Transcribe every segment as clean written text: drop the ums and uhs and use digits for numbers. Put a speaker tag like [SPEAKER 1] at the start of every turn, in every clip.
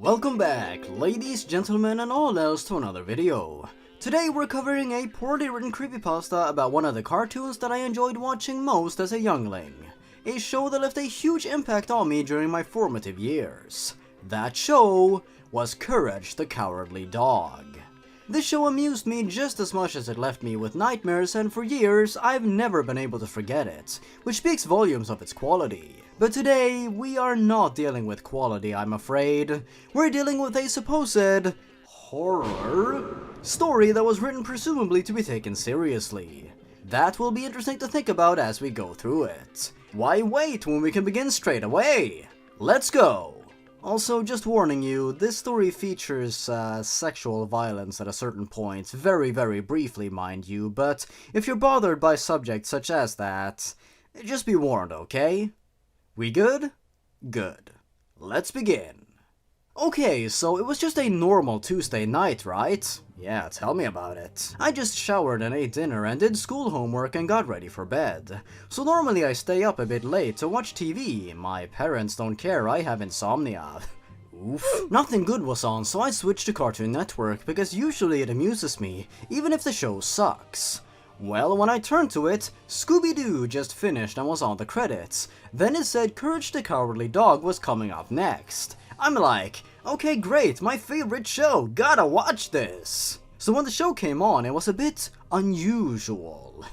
[SPEAKER 1] Welcome back, ladies, gentlemen, and all else to another video. Today we're covering a poorly written creepypasta about one of the cartoons that I enjoyed watching most as a youngling. A show that left a huge impact on me during my formative years. That show was Courage the Cowardly Dog. This show amused me just as much as it left me with nightmares, and for years I've never been able to forget it, which speaks volumes of its quality. But today, we are not dealing with quality, I'm afraid. We're dealing with a supposed horror story that was written presumably to be taken seriously. That will be interesting to think about as we go through it. Why wait when we can begin straight away? Let's go! Also, just warning you, this story features sexual violence at a certain point, very briefly mind you, but if you're bothered by subjects such as that, just be warned, okay? We good? Good. Let's begin. Okay, so it was just a normal Tuesday night, right? Yeah, tell me about it. I just showered and ate dinner and did school homework and got ready for bed. So normally I stay up a bit late to watch TV. My parents don't care, I have insomnia. Oof. Nothing good was on, so I switched to Cartoon Network because usually it amuses me, even if the show sucks. Well, when I turned to it, Scooby-Doo just finished and was on the credits. Then it said Courage the Cowardly Dog was coming up next. I'm like, okay great, my favorite show, gotta watch this! So when the show came on, it was a bit unusual.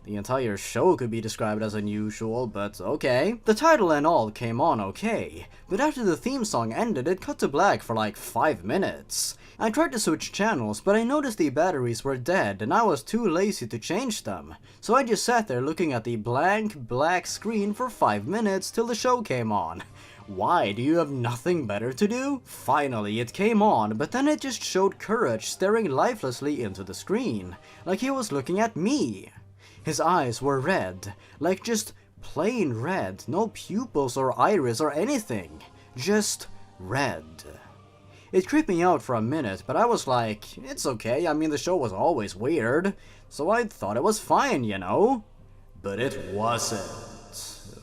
[SPEAKER 1] The entire show could be described as unusual, but okay. The title and all came on okay, but after the theme song ended, it cut to black for like 5 minutes. I tried to switch channels, but I noticed the batteries were dead and I was too lazy to change them. So I just sat there looking at the blank black screen for 5 minutes till the show came on. Why, do you have nothing better to do? Finally it came on, but then it just showed Courage staring lifelessly into the screen, like he was looking at me. His eyes were red, like just plain red, no pupils or iris or anything, just red. It creeped me out for a minute, but I was like, it's okay, I mean the show was always weird, so I thought it was fine, you know? But it wasn't.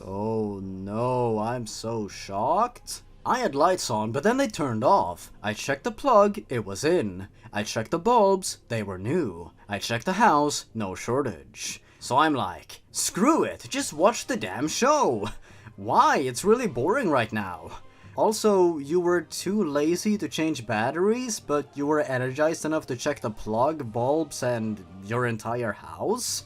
[SPEAKER 1] Oh no, I'm so shocked. I had lights on, but then they turned off. I checked the plug, it was in. I checked the bulbs, they were new. I checked the house, no shortage. So I'm like, screw it, just watch the damn show. Why? It's really boring right now. Also, you were too lazy to change batteries, but you were energized enough to check the plug, bulbs, and your entire house?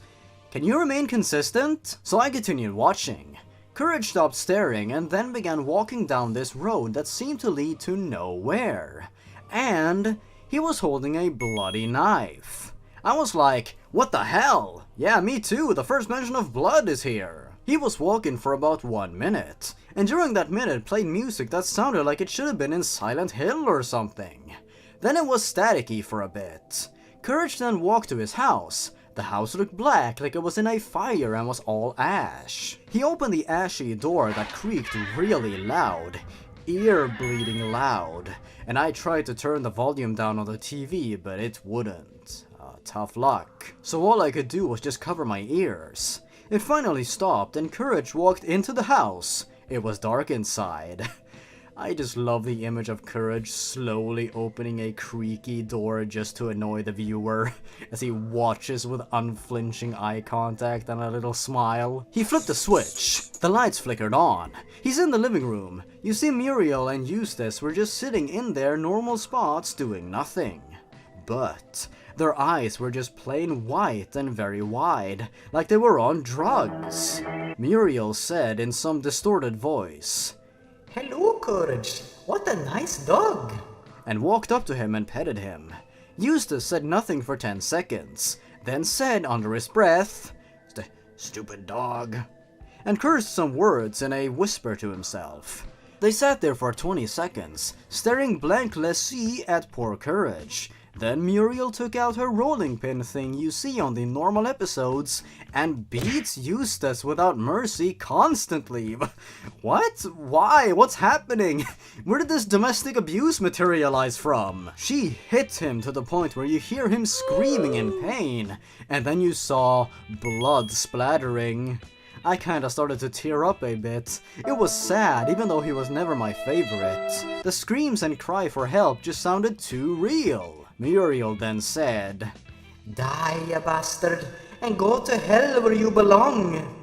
[SPEAKER 1] Can you remain consistent? So I continued watching. Courage stopped staring and then began walking down this road that seemed to lead to nowhere. And he was holding a bloody knife. I was like, what the hell? Yeah, me too, the first mention of blood is here. He was walking for about 1 minute, and during that minute played music that sounded like it should have been in Silent Hill or something. Then it was staticky for a bit. Courage then walked to his house. The house looked black, like it was in a fire and was all ash. He opened the ashy door that creaked really loud, ear-bleeding loud, and I tried to turn the volume down on the TV, but it wouldn't. Tough luck. So all I could do was just cover my ears. It finally stopped and Courage walked into the house. It was dark inside. I just love the image of Courage slowly opening a creaky door just to annoy the viewer as he watches with unflinching eye contact and a little smile. He flipped a switch. The lights flickered on. He's in the living room. You see Muriel and Eustace were just sitting in their normal spots doing nothing. But their eyes were just plain white and very wide, like they were on drugs. Muriel said in some distorted voice, "Hello, Courage, what a nice dog," and walked up to him and petted him. Eustace said nothing for 10 seconds, then said under his breath, "Stupid dog," and cursed some words in a whisper to himself. They sat there for 20 seconds, staring blanklessly at poor Courage. Then Muriel took out her rolling pin thing you see on the normal episodes and beats Eustace without mercy constantly. What? Why? What's happening? Where did this domestic abuse materialize from? She hit him to the point where you hear him screaming in pain, and then you saw blood splattering. I kinda started to tear up a bit. It was sad, even though he was never my favorite. The screams and cry for help just sounded too real. Muriel then said, "Die, you bastard, and go to hell where you belong."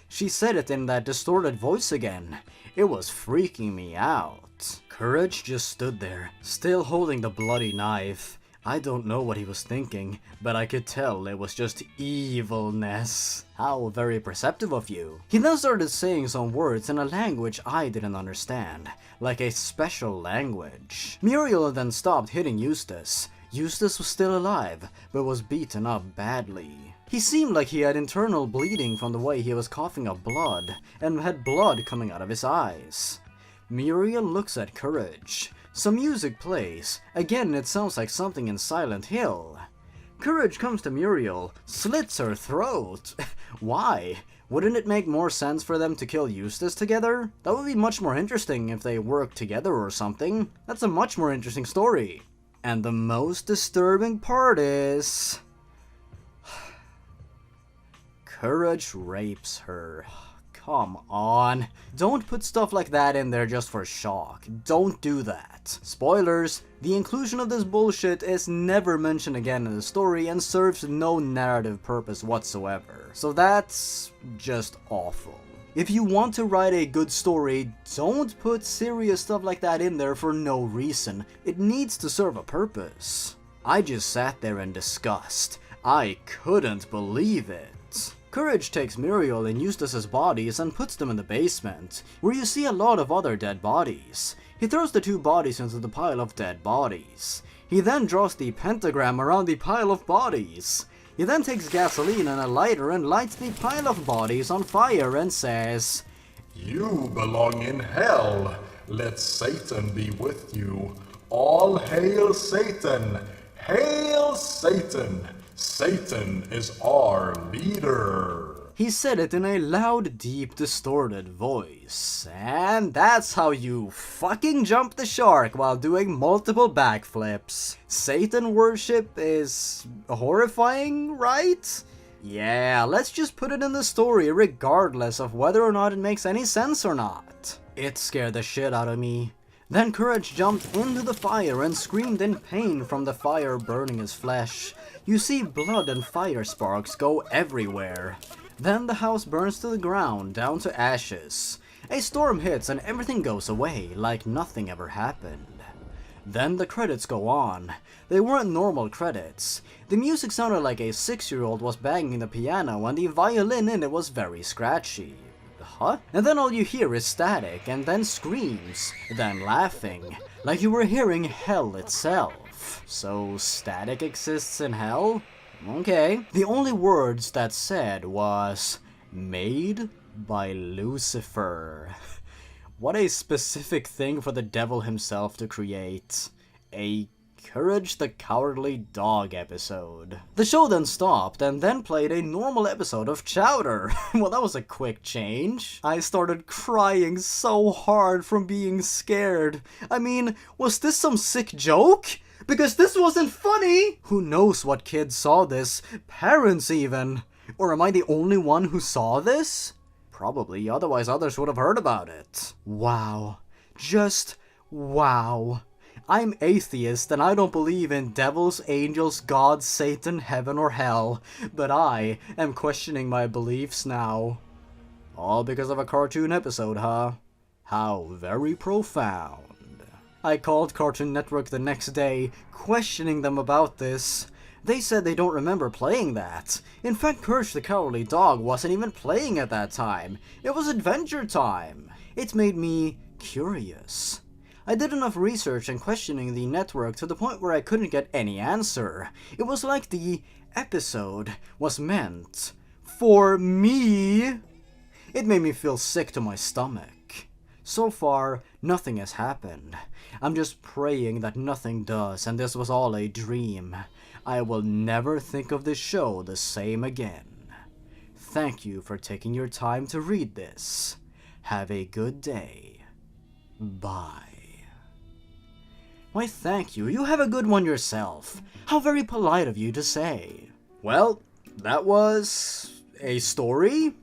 [SPEAKER 1] She said it in that distorted voice again. It was freaking me out. Courage just stood there, still holding the bloody knife. I don't know what he was thinking, but I could tell it was just evilness. How very perceptive of you. He then started saying some words in a language I didn't understand, like a special language. Muriel then stopped hitting Eustace. Eustace was still alive, but was beaten up badly. He seemed like he had internal bleeding from the way he was coughing up blood, and had blood coming out of his eyes. Muriel looks at Courage. Some music plays. Again, it sounds like something in Silent Hill. Courage comes to Muriel, slits her throat. Why? Wouldn't it make more sense for them to kill Eustace together? That would be much more interesting if they worked together or something. That's a much more interesting story. And the most disturbing part is... Courage rapes her. Come on. Don't put stuff like that in there just for shock. Don't do that. Spoilers, the inclusion of this bullshit is never mentioned again in the story and serves no narrative purpose whatsoever. So that's just awful. If you want to write a good story, don't put serious stuff like that in there for no reason. It needs to serve a purpose. I just sat there in disgust. I couldn't believe it. Courage takes Muriel and Eustace's bodies and puts them in the basement, where you see a lot of other dead bodies. He throws the two bodies into the pile of dead bodies. He then draws the pentagram around the pile of bodies. He then takes gasoline and a lighter and lights the pile of bodies on fire and says,
[SPEAKER 2] "You belong in hell. Let Satan be with you. All hail Satan! Hail Satan! Satan is our leader."
[SPEAKER 1] He said it in a loud, deep, distorted voice. And that's how you fucking jump the shark while doing multiple backflips. Satan worship is horrifying, right? Yeah, let's just put it in the story regardless of whether or not it makes any sense or not. It scared the shit out of me. Then Courage jumped into the fire and screamed in pain from the fire burning his flesh. You see blood and fire sparks go everywhere. Then the house burns to the ground, down to ashes. A storm hits and everything goes away, like nothing ever happened. Then the credits go on. They weren't normal credits. The music sounded like a 6-year-old was banging the piano and the violin in it was very scratchy. Huh? And then all you hear is static, and then screams, then laughing, like you were hearing hell itself. So static exists in hell? Okay. The only words that said was, "Made by Lucifer." What a specific thing for the devil himself to create. A Courage the Cowardly Dog episode. The show then stopped and then played a normal episode of Chowder. Well, that was a quick change. I started crying so hard from being scared. I mean, was this some sick joke? Because this wasn't funny! Who knows what kids saw this? Parents even. Or am I the only one who saw this? Probably, otherwise others would have heard about it. Wow. Just wow. I'm atheist and I don't believe in devils, angels, God, Satan, heaven, or hell, but I am questioning my beliefs now. All because of a cartoon episode, huh? How very profound. I called Cartoon Network the next day, questioning them about this. They said they don't remember playing that. In fact, Courage the Cowardly Dog wasn't even playing at that time. It was Adventure Time. It made me curious. I did enough research and questioning the network to the point where I couldn't get any answer. It was like the episode was meant for me. It made me feel sick to my stomach. So far, nothing has happened. I'm just praying that nothing does and this was all a dream. I will never think of this show the same again. Thank you for taking your time to read this. Have a good day. Bye. Why, thank you. You have a good one yourself. How very polite of you to say. Well, that was a story.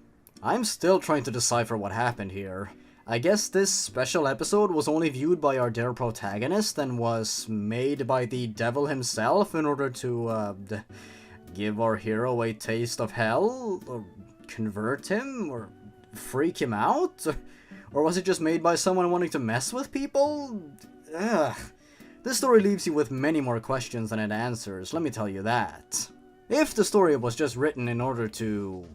[SPEAKER 1] I'm still trying to decipher what happened here. I guess this special episode was only viewed by our dear protagonist and was made by the devil himself in order to, give our hero a taste of hell? Or convert him? Or freak him out? Or was it just made by someone wanting to mess with people? Ugh. This story leaves you with many more questions than it answers, let me tell you that. If the story was just written in order to,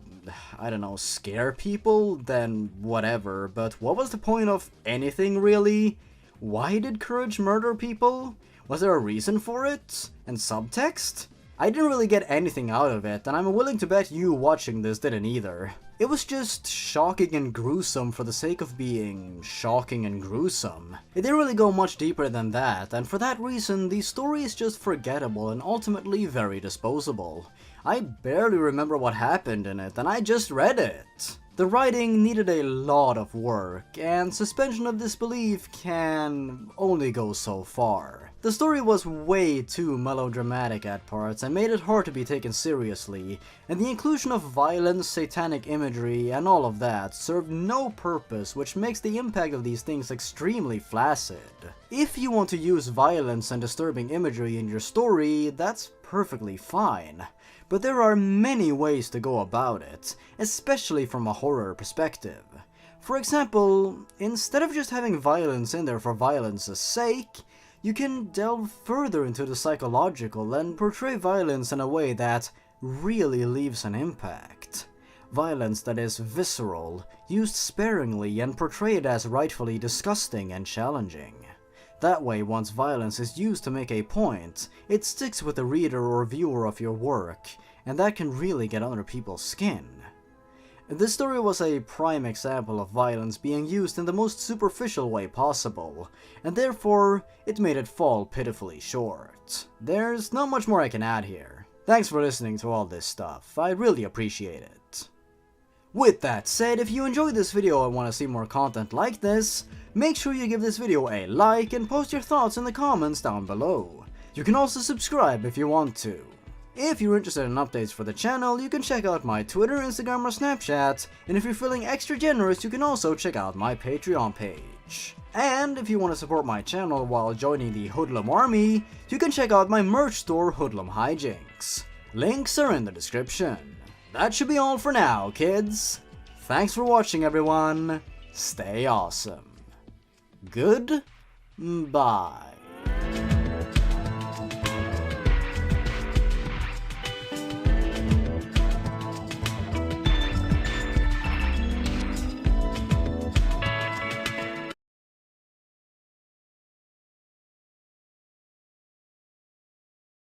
[SPEAKER 1] I don't know, scare people, then whatever, but what was the point of anything really? Why did Courage murder people? Was there a reason for it? And subtext? I didn't really get anything out of it, and I'm willing to bet you watching this didn't either. It was just shocking and gruesome for the sake of being shocking and gruesome. It didn't really go much deeper than that, and for that reason, the story is just forgettable and ultimately very disposable. I barely remember what happened in it, and I just read it. The writing needed a lot of work, and suspension of disbelief can only go so far. The story was way too melodramatic at parts and made it hard to be taken seriously, and the inclusion of violence, satanic imagery, and all of that served no purpose, which makes the impact of these things extremely flaccid. If you want to use violence and disturbing imagery in your story, that's perfectly fine. But there are many ways to go about it, especially from a horror perspective. For example, instead of just having violence in there for violence's sake, you can delve further into the psychological and portray violence in a way that really leaves an impact. Violence that is visceral, used sparingly, and portrayed as rightfully disgusting and challenging. That way, once violence is used to make a point, it sticks with the reader or viewer of your work, and that can really get under people's skin. This story was a prime example of violence being used in the most superficial way possible, and therefore, it made it fall pitifully short. There's not much more I can add here. Thanks for listening to all this stuff, I really appreciate it. With that said, if you enjoyed this video and want to see more content like this, make sure you give this video a like and post your thoughts in the comments down below. You can also subscribe if you want to. If you're interested in updates for the channel, you can check out my Twitter, Instagram, or Snapchat, and if you're feeling extra generous, you can also check out my Patreon page. And if you want to support my channel while joining the Hoodlum Army, you can check out my merch store, Hoodlum Hijinks. Links are in the description. That should be all for now, kids. Thanks for watching, everyone. Stay awesome. Goodbye.